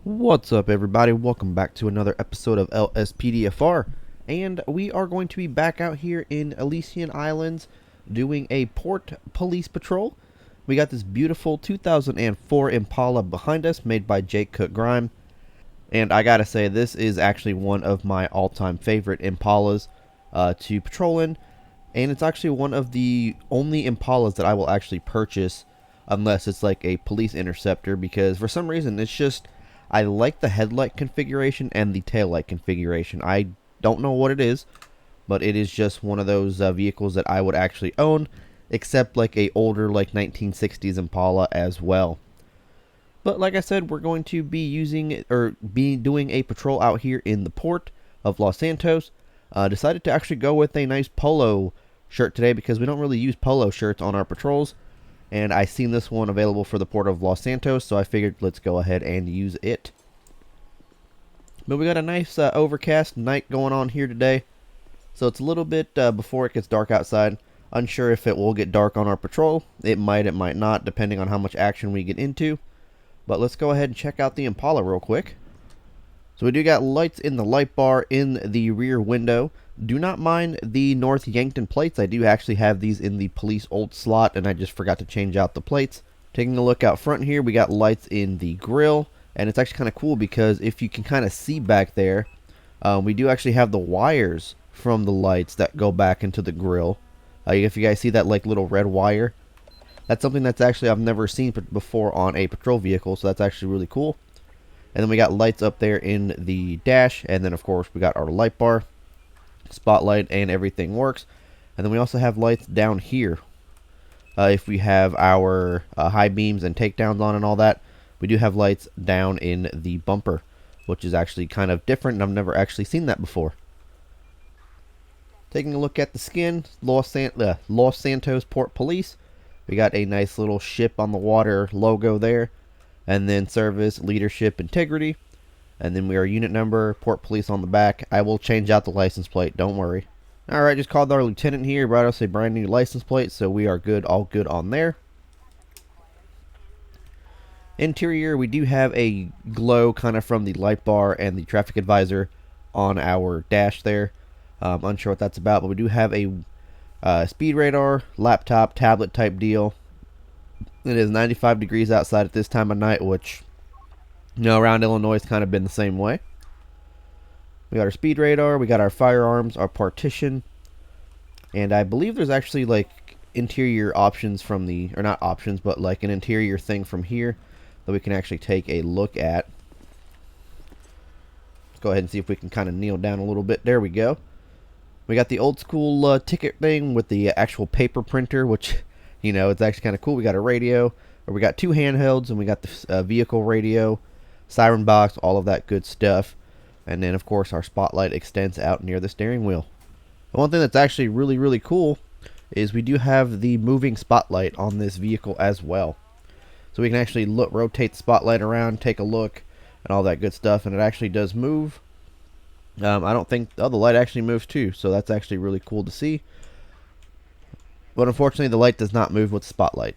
What's up, everybody? Welcome back to another episode of LSPDFR, and we are going to be back out here in Elysian Islands doing a port police patrol. We got this beautiful 2004 Impala behind us, made by Jake Cook Grime, and I gotta say, this is actually one of my all-time favorite Impalas to patrol in, and it's actually one of the only Impalas that I will actually purchase unless it's like a police interceptor, because for some reason it's just I like the headlight configuration and the taillight configuration. I don't know what it is, but it is just one of those vehicles that I would actually own, except like a older like 1960s Impala as well. But like I said, we're going to be using or be doing a patrol out here in the port of Los Santos. Decided to actually go with a nice polo shirt today because we don't really use polo shirts on our patrols. And I seen this one available for the port of Los Santos, so I figured let's go ahead and use it. But we got a nice overcast night going on here today, so it's a little bit before it gets dark outside. Unsure if it will get dark on our patrol. It might not, depending on how much action we get into. But let's go ahead and check out the Impala real quick. So we do got lights in the light bar in the rear window. Do not mind the North Yankton plates. I do actually have these in the police old slot, and I just forgot to change out the plates. Taking a look out front here, we got lights in the grill, and it's actually kind of cool because if you can kind of see back there, we do actually have the wires from the lights that go back into the grill. If you guys see that like little red wire, that's something that's actually I've never seen before on a patrol vehicle, so that's actually really cool. And then we got lights up there in the dash, and then of course we got our light bar, spotlight, and everything works. And then we also have lights down here. If we have our high beams and takedowns on and all that, we do have lights down in the bumper, which is actually kind of different, and I've never actually seen that before. Taking a look at the skin, Los Santos Port Police. We got a nice little ship on the water logo there, and then service, leadership, integrity. And then we are unit number, port police on the back. I will change out the license plate, don't worry. Alright, just called our lieutenant here, brought us a brand new license plate, so we are good, all good on there. Interior, we do have a glow kind of from the light bar and the traffic advisor on our dash there. Unsure what that's about, but we do have a speed radar, laptop, tablet type deal. It is 95 degrees outside at this time of night, which, you know, around Illinois it's kind of been the same way. We got our speed radar, we got our firearms, our partition, and I believe there's actually like interior options from the, or not options, but like an interior thing from here that we can actually take a look at. Let's go ahead and see if we can kind of kneel down a little bit. There we go. We got the old school ticket thing with the actual paper printer, which, you know, it's actually kind of cool. We got a radio, or we got two handhelds, and we got the vehicle radio, siren box, all of that good stuff. And then of course our spotlight extends out near the steering wheel. And one thing that's actually really cool is we do have the moving spotlight on this vehicle as well, so we can actually rotate the spotlight around, take a look, and all that good stuff. And it actually does move. I don't think the light actually moves too, so that's actually really cool to see. But unfortunately the light does not move with the spotlight.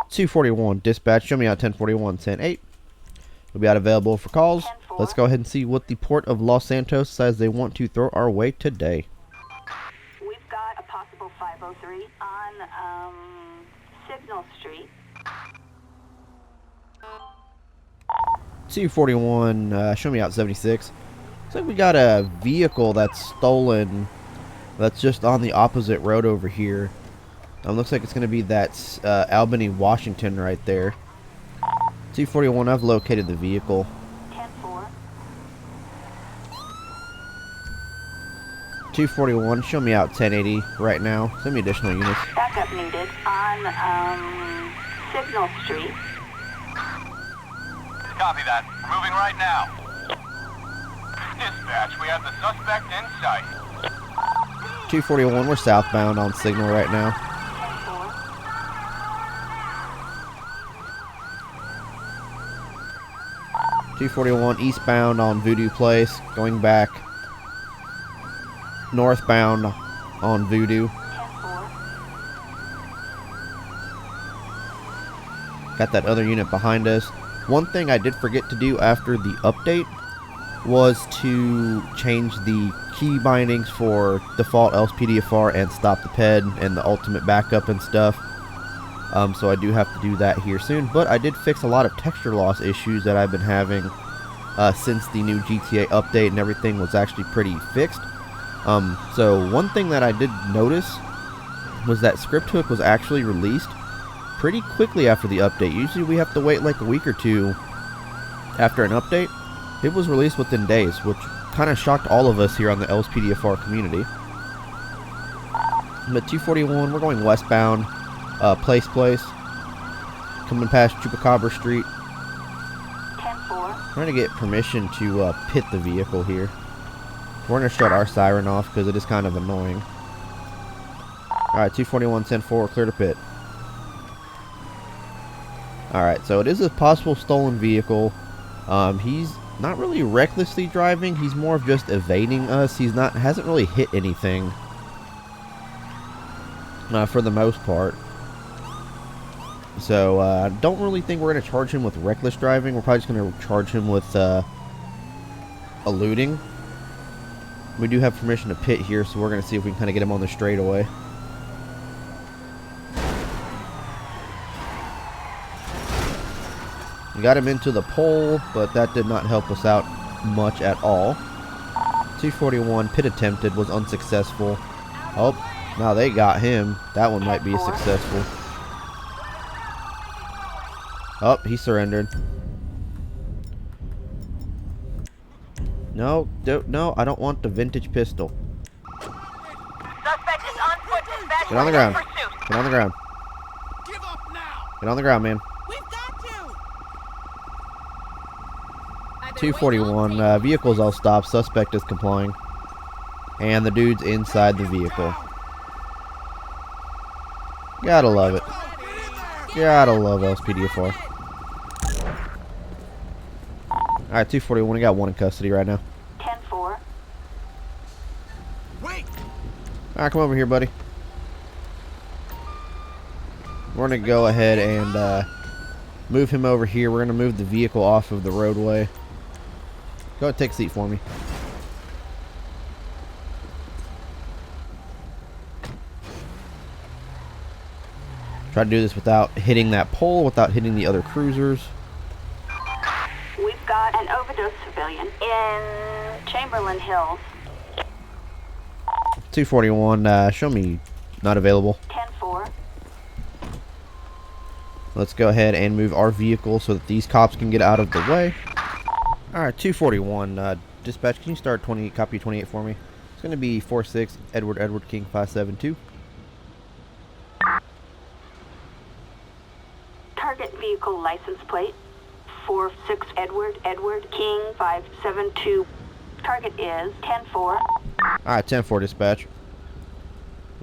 241 dispatch, show me out 1041 10-8. We'll be out available for calls. Let's go ahead and see what the port of Los Santos says they want to throw our way today. We've got a possible 503 on Signal Street. 241, show me out 76. Looks like we got a vehicle that's stolen that's just on the opposite road over here. Looks like it's going to be that Albany, Washington right there. 241, I've located the vehicle. 10-4. 241, show me out 1080 right now. Send me additional units. Backup needed on Signal Street. Copy that. We're moving right now. Dispatch, we have the suspect in sight. 241, we're southbound on Signal right now. 241 eastbound on Voodoo Place, going back northbound on Voodoo. 10-4. Got that other unit behind us. One thing I did forget to do after the update was to change the key bindings for default LSPDFR and stop the ped and the ultimate backup and stuff. So I do have to do that here soon. But I did fix a lot of texture loss issues that I've been having since the new GTA update and everything was actually pretty fixed. So one thing that I did notice was that Script Hook was actually released pretty quickly after the update. Usually we have to wait like a week or two after an update. It was released within days, which kind of shocked all of us here on the LSPDFR community. But 241, we're going westbound, Place, coming past Chupacabra Street. 10-4. Trying to get permission to pit the vehicle here. We're going to shut our siren off because it is kind of annoying. Alright, 241, 10-4, clear to pit. Alright, so it is a possible stolen vehicle. He's not really recklessly driving, he's more of just evading us. Hasn't really hit anything for the most part. So I don't really think we're going to charge him with reckless driving. We're probably just going to charge him with eluding. We do have permission to pit here, so we're going to see if we can kind of get him on the straightaway. We got him into the pole, but that did not help us out much at all. 241, pit attempted, was unsuccessful. Oh, now they got him. That one might be successful. Oh, he surrendered. No, no, I don't want the vintage pistol. Suspect is on foot. Dispatch. Get on the ground. Pursuit. Get on the ground. Give up now! Get on the ground, man. We've got you. 241, vehicle's all stopped. Suspect is complying. And the dude's inside the vehicle. Gotta love it. Gotta love LSPDFR. Alright, 241, we got one in custody right now. 10-4. Wait! Alright, come over here, buddy. We're gonna go ahead and move him over here. We're gonna move the vehicle off of the roadway. Go ahead, take a seat for me. Try to do this without hitting that pole, without hitting the other cruisers. We've got an overdose civilian in Chamberlain Hills. 241, show me not available. 10-4. Let's go ahead and move our vehicle so that these cops can get out of the way. Alright, 241, dispatch, can you start copy 28 for me? It's going to be 46 Edward King 572. Target vehicle license plate 46 Edward King 572. Target is 10-4. Alright, 10-4 dispatch.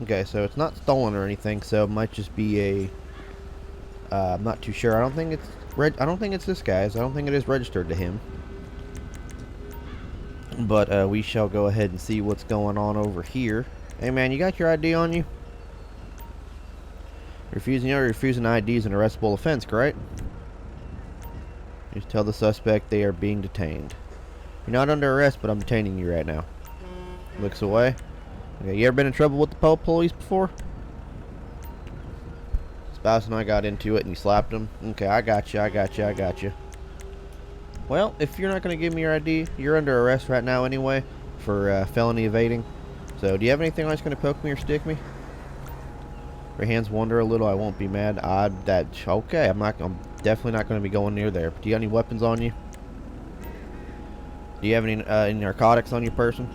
Okay, so it's not stolen or anything, so it might just be a I'm not too sure. I don't think it's this guy's. I don't think it is registered to him. But we shall go ahead and see what's going on over here. Hey man, you got your ID on you? Refusing ID is an arrestable offense, correct? Just tell the suspect they are being detained. You're not under arrest, but I'm detaining you right now. Looks away. Okay, you ever been in trouble with the police before? Spouse and I got into it and you slapped him. Okay, I got you. Well, if you're not going to give me your ID, you're under arrest right now anyway for felony evading. So, do you have anything else going to poke me or stick me? If your hands wander a little, I won't be mad. Okay, I'm definitely not going to be going near there. Do you got any weapons on you? Do you have any narcotics on your person?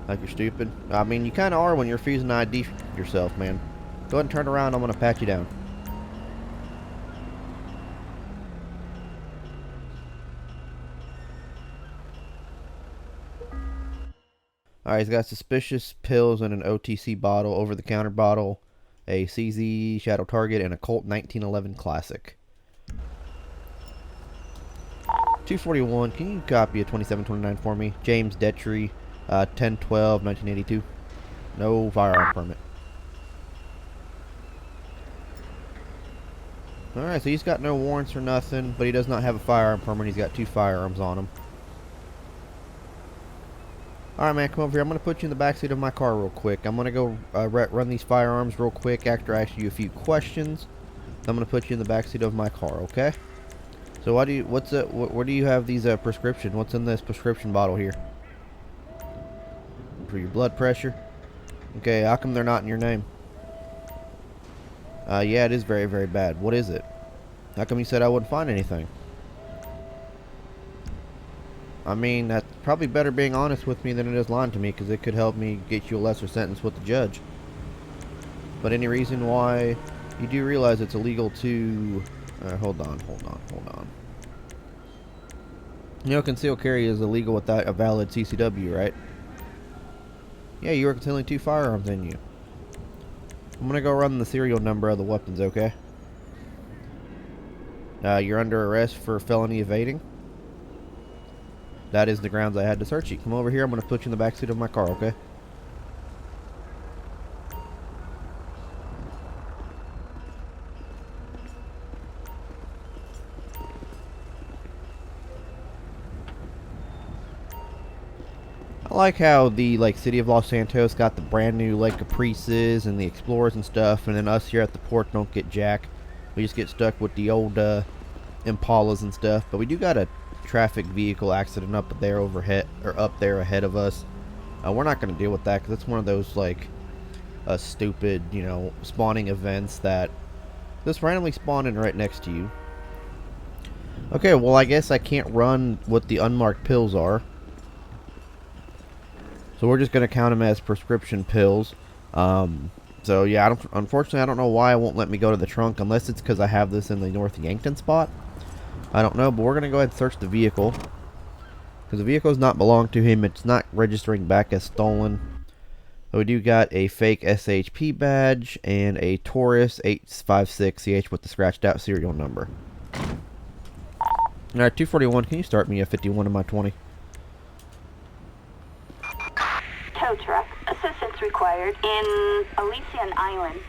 Like you're stupid? I mean, you kind of are when you're refusing ID yourself, man. Go ahead and turn around. I'm going to pat you down. Alright, he's got suspicious pills and an OTC bottle, over-the-counter bottle, a CZ Shadow Target, and a Colt 1911 Classic. 241, can you copy a 2729 for me? James Detry, 1012, 1982. No firearm permit. Alright, so he's got no warrants or nothing, but he does not have a firearm permit. He's got 2 firearms on him. Alright, man, come over here. I'm going to put you in the backseat of my car real quick. I'm going to go run these firearms real quick after I ask you a few questions. I'm going to put you in the backseat of my car, okay? So where do you have these prescription? What's in this prescription bottle here? For your blood pressure? Okay, how come they're not in your name? Yeah, it is very, very bad. What is it? How come you said I wouldn't find anything? I mean, that's probably better being honest with me than it is lying to me, because it could help me get you a lesser sentence with the judge. But any reason why you do realize it's illegal to... hold on. You know, concealed carry is illegal without a valid CCW, right? Yeah, you were concealing 2 firearms in you. I'm gonna go run the serial number of the weapons, okay? You're under arrest for felony evading. That is the grounds I had to search you. Come over here, I'm gonna put you in the backseat of my car, okay? I like how the city of Los Santos got the brand new Caprices and the Explorers and stuff, and then us here at the port don't get jack. We just get stuck with the old Impalas and stuff. But we do got a traffic vehicle accident up there ahead of us. We're not going to deal with that because it's one of those stupid, spawning events that just randomly spawn in right next to you. Okay, well, I guess I can't run what the unmarked pills are. So we're just going to count them as prescription pills. So yeah, unfortunately, I don't know why it won't let me go to the trunk, unless it's because I have this in the North Yankton spot. I don't know, but we're going to go ahead and search the vehicle. Because the vehicle does not belong to him. It's not registering back as stolen. So we do got a fake SHP badge and a Taurus 856CH with the scratched out serial number. Alright, 241, can you start me a 51 in my 20? Tow truck. Assistance required in Elysian Island.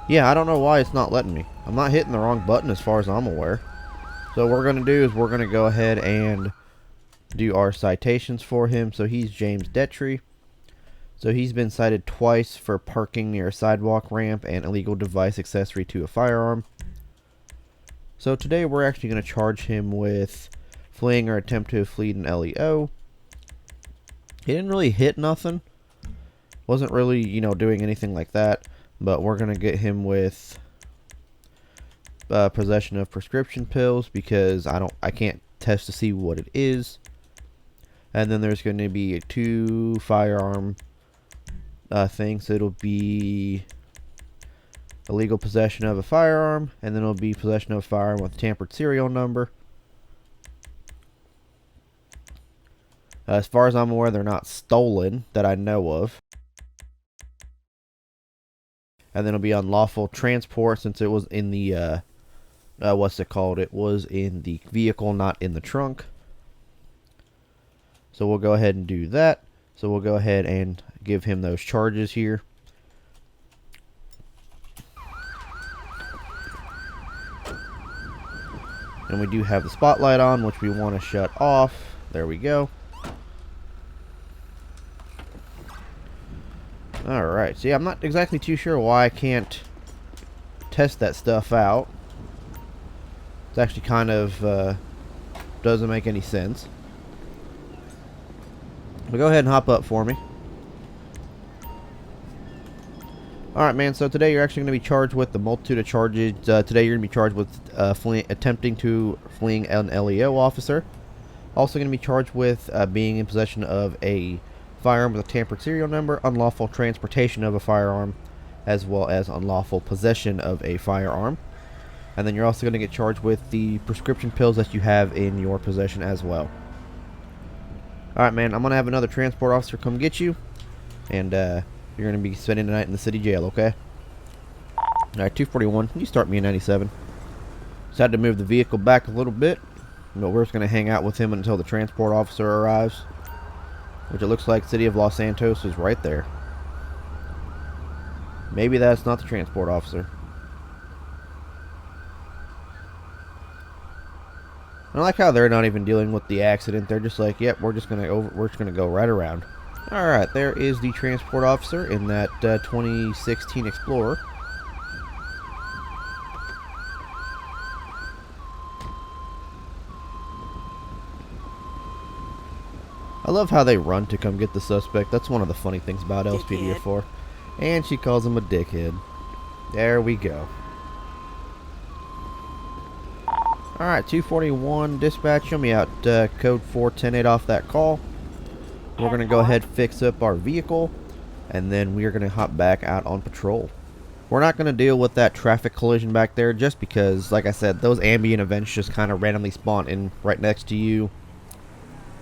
Yeah, I don't know why it's not letting me. I'm not hitting the wrong button as far as I'm aware. So what we're going to do is we're going to go ahead and do our citations for him. So he's James Detry. So he's been cited twice for parking near a sidewalk ramp and illegal device accessory to a firearm. So today we're actually going to charge him with fleeing or attempt to flee an LEO. He didn't really hit nothing. Wasn't really, doing anything like that. But we're going to get him with possession of prescription pills because I can't test to see what it is. And then there's going to be 2 firearm things. So it'll be illegal possession of a firearm, and then it'll be possession of a firearm with tampered serial number. As far as I'm aware, they're not stolen that I know of. And then it'll be unlawful transport since it was in the, what's it called? It was in the vehicle, not in the trunk. So we'll go ahead and do that. So we'll go ahead and give him those charges here. And we do have the spotlight on, which we want to shut off. There we go. Alright, see, I'm not exactly too sure why I can't test that stuff out. It's actually kind of, doesn't make any sense. But go ahead and hop up for me. Alright, man, so today you're actually going to be charged with the multitude of charges. Today you're going to be charged with attempting to fleeing an LEO officer. Also going to be charged with being in possession of a firearm with a tampered serial number, unlawful transportation of a firearm, as well as unlawful possession of a firearm. And then you're also going to get charged with the prescription pills that you have in your possession as well. Alright, man, I'm going to have another transport officer come get you, and you're going to be spending the night in the city jail, okay? Alright, 241, can you start me in 97? Just had to move the vehicle back a little bit, but we're just going to hang out with him until the transport officer arrives. Which it looks like City of Los Santos is right there. Maybe that's not the transport officer. I like how they're not even dealing with the accident. They're just like, yep, we're just gonna go right around. All right, there is the transport officer in that 2016 Explorer. I love how they run to come get the suspect. That's one of the funny things about LSPDFR. And she calls him a dickhead. There we go. Alright, 241 dispatch, show me out code 4108 off that call. We're going to go ahead and fix up our vehicle, and then we are going to hop back out on patrol. We're not going to deal with that traffic collision back there just because, like I said, those ambient events just kind of randomly spawn in right next to you.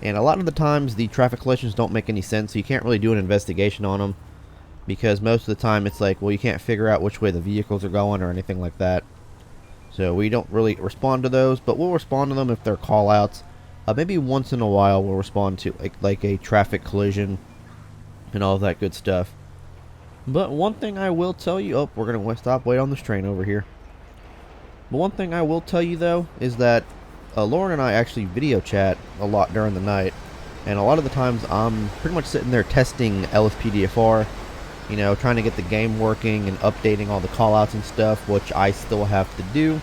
And a lot of the times the traffic collisions don't make any sense, so you can't really do an investigation on them. Because most of the time it's like, well, you can't figure out which way the vehicles are going or anything like that. So we don't really respond to those, but we'll respond to them if they're call-outs. Maybe once in a while we'll respond to like a traffic collision and all of that good stuff. But one thing I will tell you... Oh, we're going to wait on this train over here. But one thing I will tell you, though, is that Lauren and I actually video chat a lot during the night. And a lot of the times I'm pretty much sitting there testing LSPDFR. You know, trying to get the game working and updating all the callouts and stuff, which I still have to do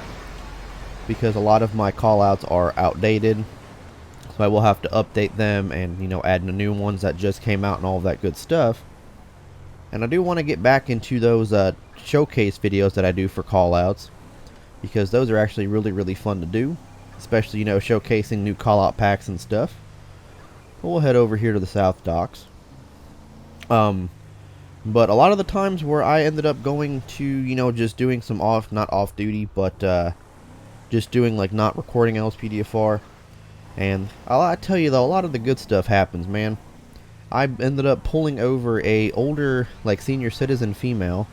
because a lot of my callouts are outdated. So I will have to update them and, you know, add the new ones that just came out and all of that good stuff. And I do want to get back into those showcase videos that I do for callouts because those are actually really, really fun to do, especially, you know, showcasing new callout packs and stuff. But we'll head over here to the South Docks. But a lot of the times where I ended up going to, you know, just doing some not off duty, but just doing like not recording LSPDFR. And I tell you though, a lot of the good stuff happens, man. I ended up pulling over a older, like senior citizen female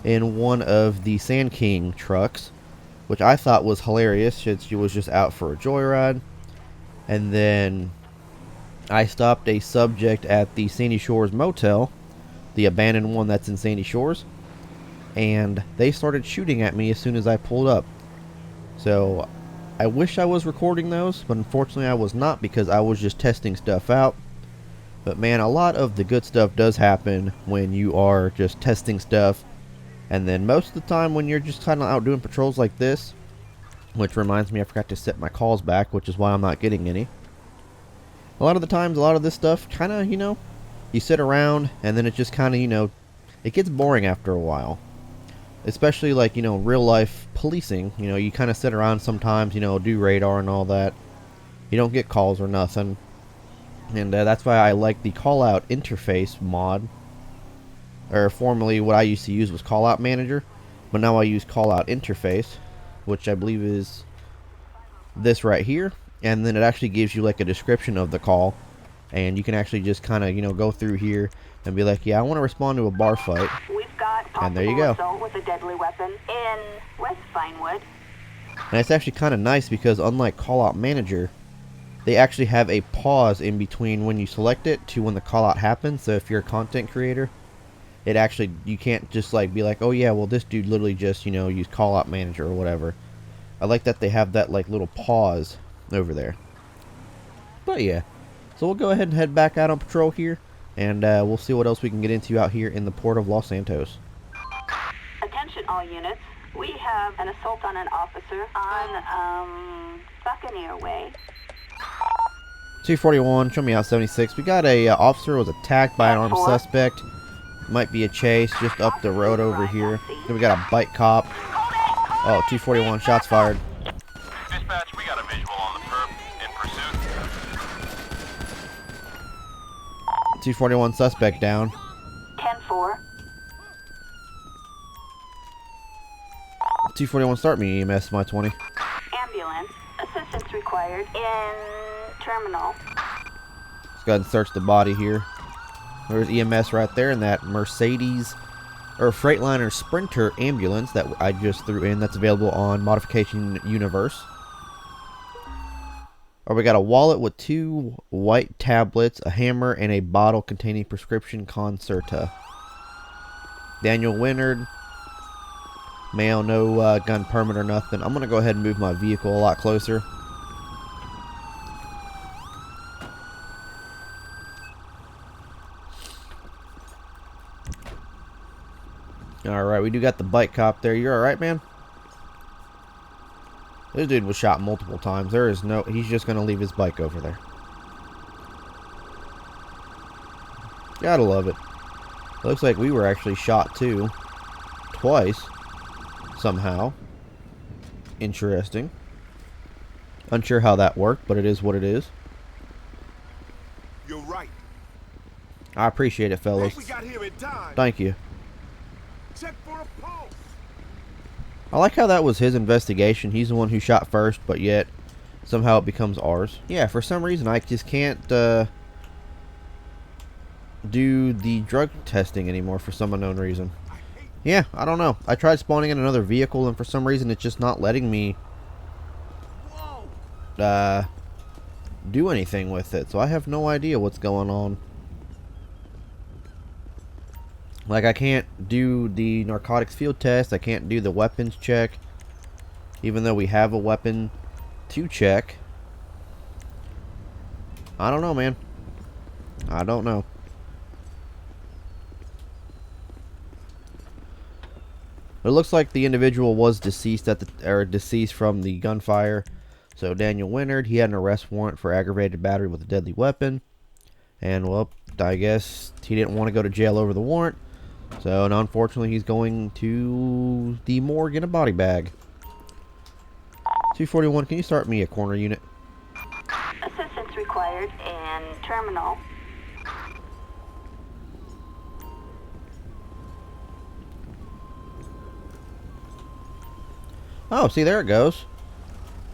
in one of the Sand King trucks, which I thought was hilarious. She was just out for a joyride. And then I stopped a subject at the Sandy Shores Motel, the abandoned one that's in Sandy Shores, and they started shooting at me as soon as I pulled up. So I wish I was recording those, but unfortunately I was not because I was just testing stuff out. But man, a lot of the good stuff does happen when you are just testing stuff, and then most of the time when you're just kind of out doing patrols like this, which reminds me I forgot to set my calls back, which is why I'm not getting any. A lot of the times, a lot of this stuff kind of, you know, you sit around and then it just kind of, you know, it gets boring after a while. Especially like, you know, real life policing. You know, you kind of sit around sometimes, you know, do radar and all that. You don't get calls or nothing. And that's why I like the call out interface mod. Or formerly what I used to use was call out manager. But now I use call out interface, which I believe is this right here. And then it actually gives you like a description of the call. And you can actually just kind of, you know, go through here and be like, yeah, I want to respond to a bar fight. We've got and there you go. assault with a deadly weapon in West Vinewood. And it's actually kind of nice because unlike Call Out Manager, they actually have a pause in between when you select it to when the call out happens. So if you're a content creator, it actually, you can't just like be like, oh yeah, well this dude literally just, you know, used Call Out Manager or whatever. I like that they have that like little pause over there. But yeah. So we'll go ahead and head back out on patrol here, and we'll see what else we can get into out here in the port of Los Santos. Attention all units. We have an assault on an officer on Buccaneer Way. 241, show me out 76. We got a officer who was attacked by an armed suspect. Might be a chase just up the road over here. Then we got a bike cop. Oh, 241, shots fired. Dispatch, we got a visual on the perp in pursuit. 241 suspect down. 10-4. 241 start me EMS my 20. Ambulance. Assistance required in terminal. Let's go ahead and search the body here. There's EMS right there in that Mercedes or Freightliner Sprinter ambulance that I just threw in. That's available on Modification Universe. Or we got a wallet with 2 white tablets, a hammer, and a bottle containing prescription Concerta. Daniel Winard. Male, no gun permit or nothing. I'm going to go ahead and move my vehicle a lot closer. Alright, we do got the bike cop there. You're alright, man? This dude was shot multiple times. There is no... He's just going to leave his bike over there. Gotta love it. Looks like we were actually shot too. Twice. Somehow. Interesting. Unsure how that worked, but it is what it is. You're right. I appreciate it, fellas. We got here in time. Thank you. Check for a pulse. I like how that was his investigation. He's the one who shot first, but yet somehow it becomes ours. Yeah, for some reason I just can't do the drug testing anymore for some unknown reason. Yeah, I don't know. I tried spawning in another vehicle and for some reason it's just not letting me do anything with it. So I have no idea what's going on. Like, I can't do the narcotics field test. I can't do the weapons check. Even though we have a weapon to check. I don't know, man. I don't know. It looks like the individual was deceased deceased from the gunfire. So Daniel Winard, he had an arrest warrant for aggravated battery with a deadly weapon. And, well, I guess he didn't want to go to jail over the warrant. So, and unfortunately, he's going to the morgue in a body bag. 241, can you start me a corner unit? Assistance required in terminal. Oh, see, there it goes.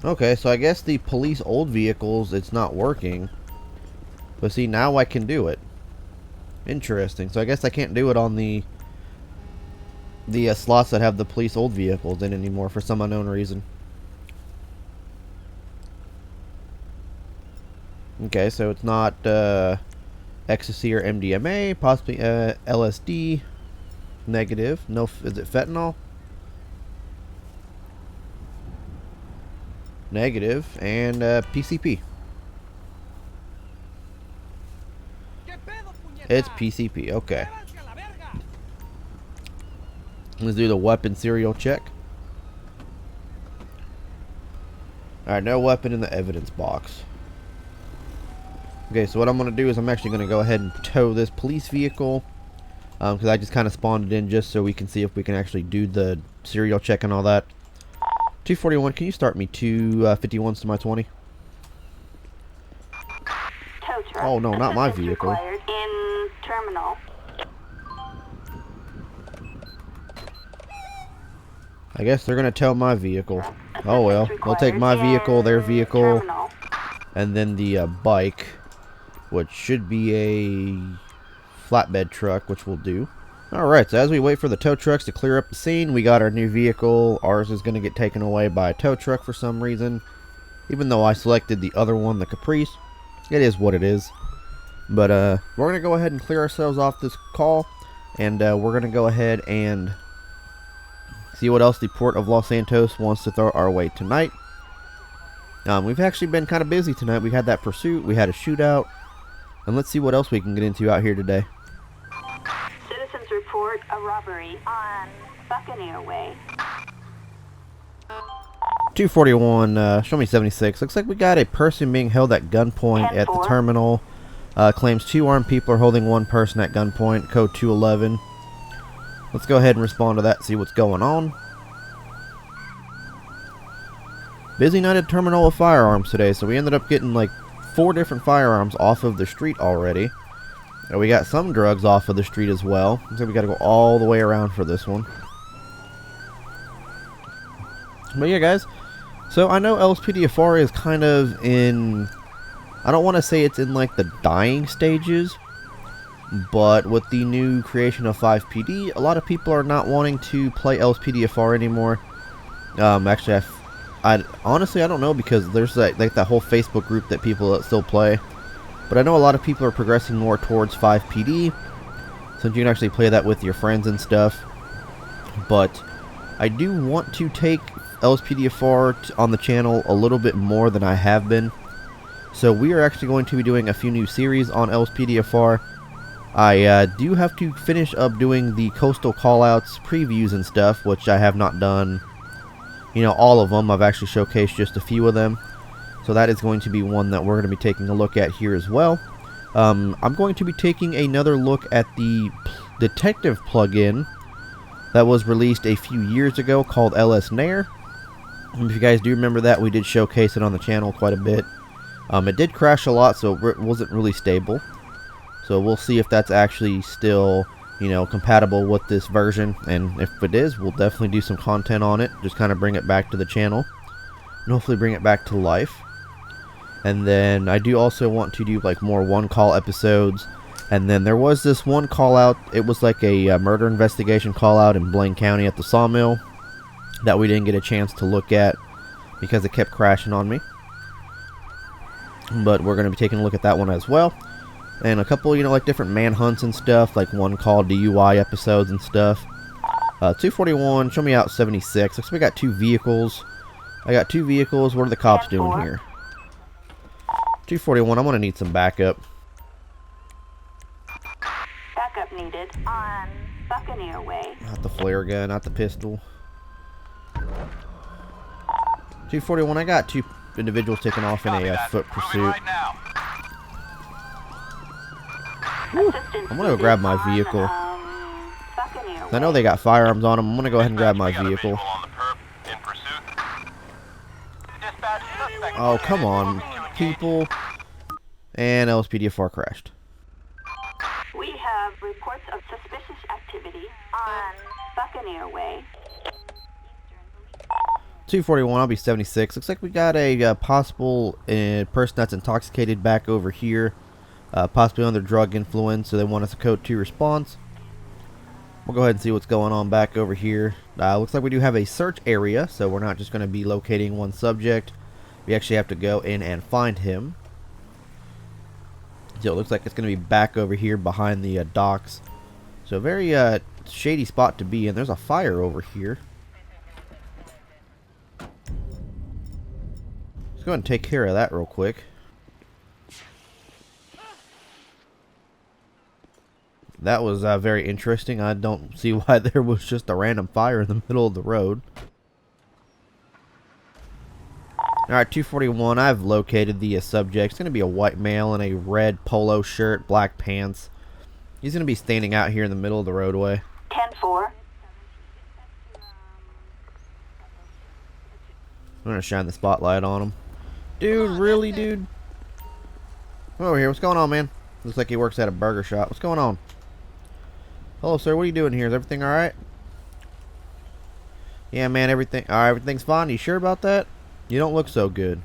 Okay, so I guess the police old vehicles, it's not working. But see, now I can do it. Interesting. So I guess I can't do it on the slots that have the police old vehicles in anymore for some unknown reason. Okay, so it's not ecstasy or MDMA, possibly LSD. Negative. No, is it fentanyl? Negative. And PCP. It's PCP, okay. Let's do the weapon serial check. Alright, no weapon in the evidence box. Okay, so what I'm going to do is I'm actually going to go ahead and tow this police vehicle. Because I just kind of spawned it in just so we can see if we can actually do the serial check and all that. 241, can you start me 251s to my 20? Tow truck. Oh, no, not my Assistance vehicle. required in terminal. I guess they're going to tow my vehicle. Oh well, they'll take my vehicle, their vehicle, Terminal. and then the bike, which should be a flatbed truck, which we'll do. Alright, so as we wait for the tow trucks to clear up the scene, we got our new vehicle. Ours is going to get taken away by a tow truck for some reason. Even though I selected the other one, the Caprice. It is what it is. But we're going to go ahead and clear ourselves off this call. And we're going to go ahead and see what else the Port of Los Santos wants to throw our way tonight. We've actually been kind of busy tonight. We had that pursuit, we had a shootout. And let's see what else we can get into out here today. Citizens report a robbery on Buccaneer Way. 241, show me 76. Looks like we got a person being held at gunpoint at the 10-4. terminal. Claims 2 armed people are holding 1 person at gunpoint. Code 211. Let's go ahead and respond to that, see what's going on. Busy night at terminal with firearms today, so we ended up getting like 4 different firearms off of the street already. And we got some drugs off of the street as well. So we got to go all the way around for this one. But yeah, guys. So I know LSPDFR is kind of in... I don't want to say it's in like the dying stages. But with the new creation of 5PD, a lot of people are not wanting to play LSPDFR anymore. Actually, I honestly, I don't know, because there's like that whole Facebook group that people still play. But I know a lot of people are progressing more towards 5PD. since you can actually play that with your friends and stuff. But I do want to take LSPDFR on the channel a little bit more than I have been. So we are actually going to be doing a few new series on LSPDFR. I do have to finish up doing the coastal callouts previews and stuff, which I have not done, you know, all of them. I've actually showcased just a few of them. So that is going to be one that we're going to be taking a look at here as well. I'm going to be taking another look at the detective plugin that was released a few years ago called LSNair. If you guys do remember that, we did showcase it on the channel quite a bit. It did crash a lot, so it wasn't really stable. So we'll see if that's actually still, you know, compatible with this version. And if it is, we'll definitely do some content on it. Just kind of bring it back to the channel. And hopefully bring it back to life. And then I do also want to do like more one-call episodes. And then there was this one call-out. It was like a murder investigation call-out in Blaine County at the sawmill that we didn't get a chance to look at because it kept crashing on me. But we're going to be taking a look at that one as well. And a couple, you know, like different manhunts and stuff, like one call DUI episodes and stuff. 241, show me out 76. Looks like we got 2 vehicles. I got 2 vehicles. What are the cops doing here? 241, I'm going to need some backup. Backup needed on Buccaneer Way. Not the flare gun, not the pistol. 241, I got 2 individuals taking off in a foot pursuit. I'm going to go grab my vehicle. I know they got firearms on them. I'm going to go ahead and grab my vehicle. Oh, come on, people. And LSPDFR crashed. We have reports of suspicious activity on Buccaneer Way. 241, I'll be 76. Looks like we got a possible person that's intoxicated back over here. Possibly under drug influence, so they want us a code 2 response. We'll go ahead and see what's going on back over here. Looks like we do have a search area, so we're not just going to be locating one subject. We actually have to go in and find him. So it looks like it's going to be back over here behind the docks. So very shady spot to be in. There's a fire over here. Let's go ahead and take care of that real quick. That was very interesting. I don't see why there was just a random fire in the middle of the road. Alright, 241. I've located the subject. It's going to be a white male in a red polo shirt, black pants. He's going to be standing out here in the middle of the roadway. 10-4. I'm going to shine the spotlight on him. Dude, really, dude? Come over here. What's going on, man? Looks like he works at a burger shop. What's going on? Hello, sir. What are you doing here? Is everything alright? Yeah, man, everything... Alright, everything's fine. You sure about that? You don't look so good.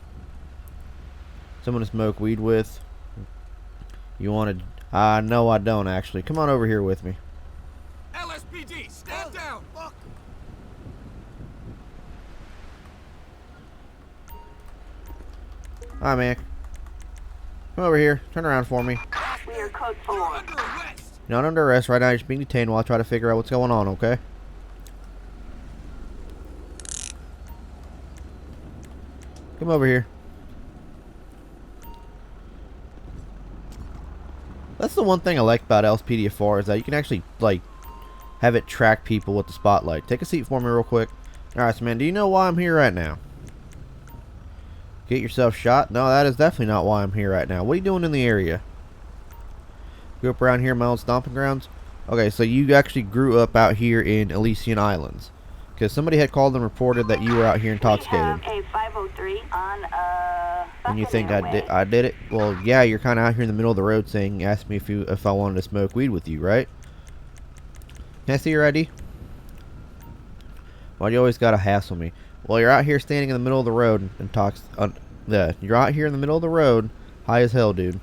Someone to smoke weed with? You wanted... no, I don't, actually. Come on over here with me. LSPD, stand down! Fuck! Hi, man. Come over here. Turn around for me. We are code 4. You're under arrest! You're not under arrest right now. You're just being detained while I try to figure out what's going on, okay? Come over here. That's the one thing I like about LSPDFR is that you can actually, like, have it track people with the spotlight. Take a seat for me real quick. Alright, so man, do you know why I'm here right now? Get yourself shot? No, that is definitely not why I'm here right now. What are you doing in the area? Grew up around here in my own stomping grounds? Okay, so you actually grew up out here in Elysian Islands. Because somebody had called and reported that you were out here intoxicated. We have a 503 on And you think Buccaneer Way. I did it? Well, yeah, you're kind of out here in the middle of the road saying, ask me if I wanted to smoke weed with you, right? Can I see your ID? Why do you always gotta hassle me? Well, you're out here standing in the middle of the road and you're out here in the middle of the road, high as hell, dude.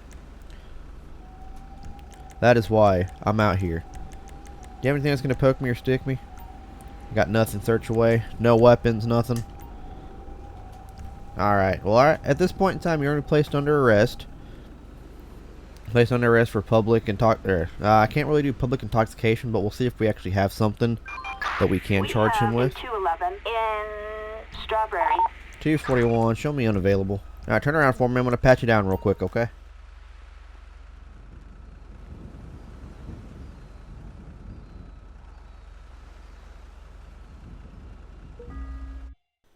That is why I'm out here. Do you have anything that's gonna poke me or stick me? Got nothing. Search away. No weapons. Nothing. Alright. Well, alright. At this point in time, you're already placed under arrest. Placed under arrest for public I can't really do public intoxication, but we'll see if we actually have something that we can charge him with. 211 in Strawberry. 241, show me unavailable. Alright, turn around for me. I'm going to pat you down real quick, okay?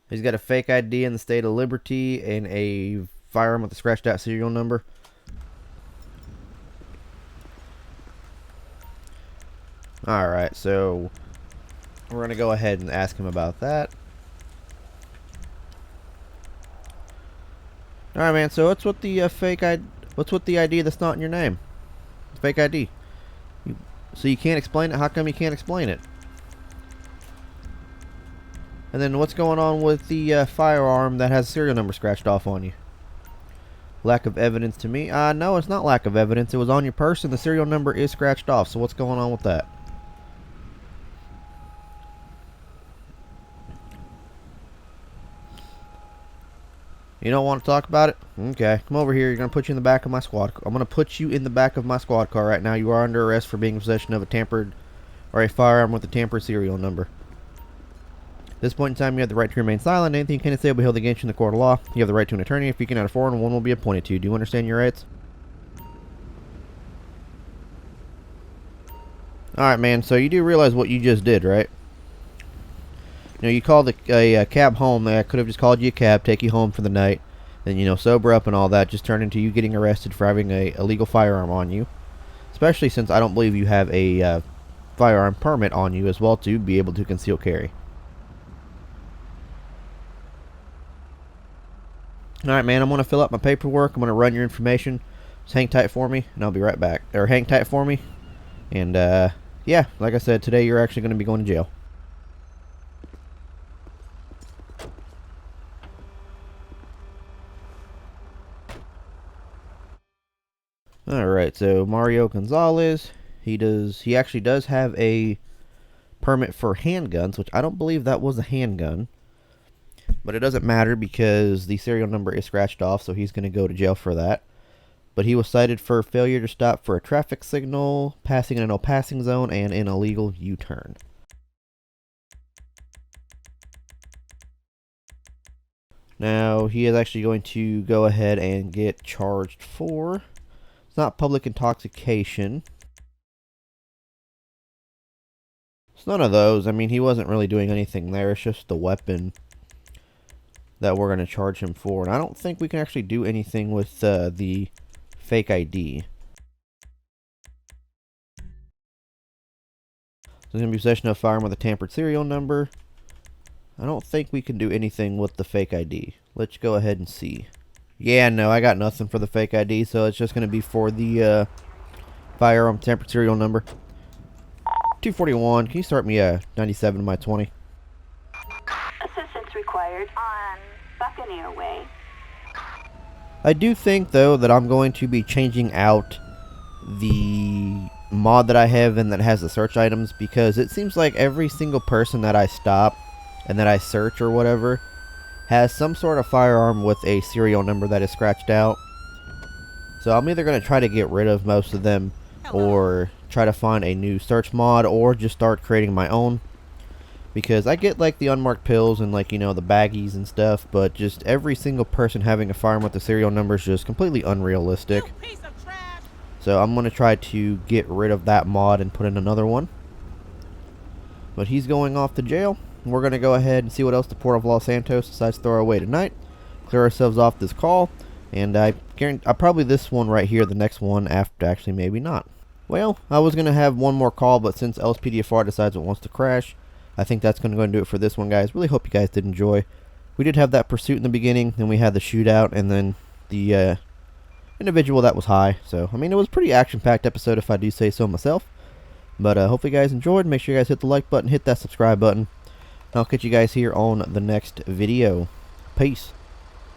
He's got a fake ID in the state of Liberty and a firearm with a scratched out serial number. Alright, so we're going to go ahead and ask him about that. Alright, man, so what's with the what's with the ID that's not in your name? Fake ID. So you can't explain it? How come you can't explain it? And then what's going on with the firearm that has a serial number scratched off on you? Lack of evidence to me. No, it's not lack of evidence. It was on your person. The serial number is scratched off. So what's going on with that? You don't want to talk about it? Okay, come over here. You're going to put you in the back of my squad. I'm going to put you in the back of my squad car right now. You are under arrest for being in possession of a tampered or a firearm with a tampered serial number. At this point in time, you have the right to remain silent. Anything you can say will be held against you in the court of law. You have the right to an attorney. If you cannot afford one will be appointed to you. Do you understand your rights? Alright, man. So you do realize what you just did, right? You know, you called a cab home. I could have just called you a cab, take you home for the night. Then, you know, sober up and all that. Just turn into you getting arrested for having a illegal firearm on you. Especially since I don't believe you have a firearm permit on you as well to be able to conceal carry. Alright, man, I'm going to fill out my paperwork. I'm going to run your information. Just hang tight for me, and I'll be right back. Or hang tight for me. And, yeah, like I said, today you're actually going to be going to jail. Alright, so Mario Gonzalez, he actually does have a permit for handguns, which I don't believe that was a handgun. But it doesn't matter because the serial number is scratched off, so he's going to go to jail for that. But he was cited for failure to stop for a traffic signal, passing in a no passing zone, and an illegal U-turn. Now, he is actually going to go ahead and get charged for... It's not public intoxication. It's none of those. I mean, he wasn't really doing anything there. It's just the weapon that we're going to charge him for. And I don't think we can actually do anything with the fake ID. So he's going to be possession of a firearm with a tampered serial number. I don't think we can do anything with the fake ID. Let's go ahead and see. Yeah, no, I got nothing for the fake ID, so it's just going to be for the firearm tampered serial number. 241, can you start me 97 to my 20? Assistance required on Buccaneer Way. I do think, though, that I'm going to be changing out the mod that I have and that has the search items, because it seems like every single person that I stop and that I search or whatever has some sort of firearm with a serial number that is scratched out. So I'm either going to try to get rid of most of them or try to find a new search mod or just start creating my own. Because I get like the unmarked pills and like, you know, the baggies and stuff, but just every single person having a firearm with the serial number is just completely unrealistic. So I'm going to try to get rid of that mod and put in another one. But he's going off to jail. We're going to go ahead and see what else the Port of Los Santos decides to throw away tonight. Clear ourselves off this call. And I guarantee probably this one right here, the next one after, actually maybe not. Well, I was going to have one more call, but since LSPDFR decides it wants to crash, I think that's going to go and do it for this one, guys. Really hope you guys did enjoy. We did have that pursuit in the beginning, then we had the shootout, and then the individual that was high. So, I mean, it was a pretty action-packed episode if I do say so myself. But hopefully you guys enjoyed. Make sure you guys hit the like button, hit that subscribe button. And I'll catch you guys here on the next video. Peace.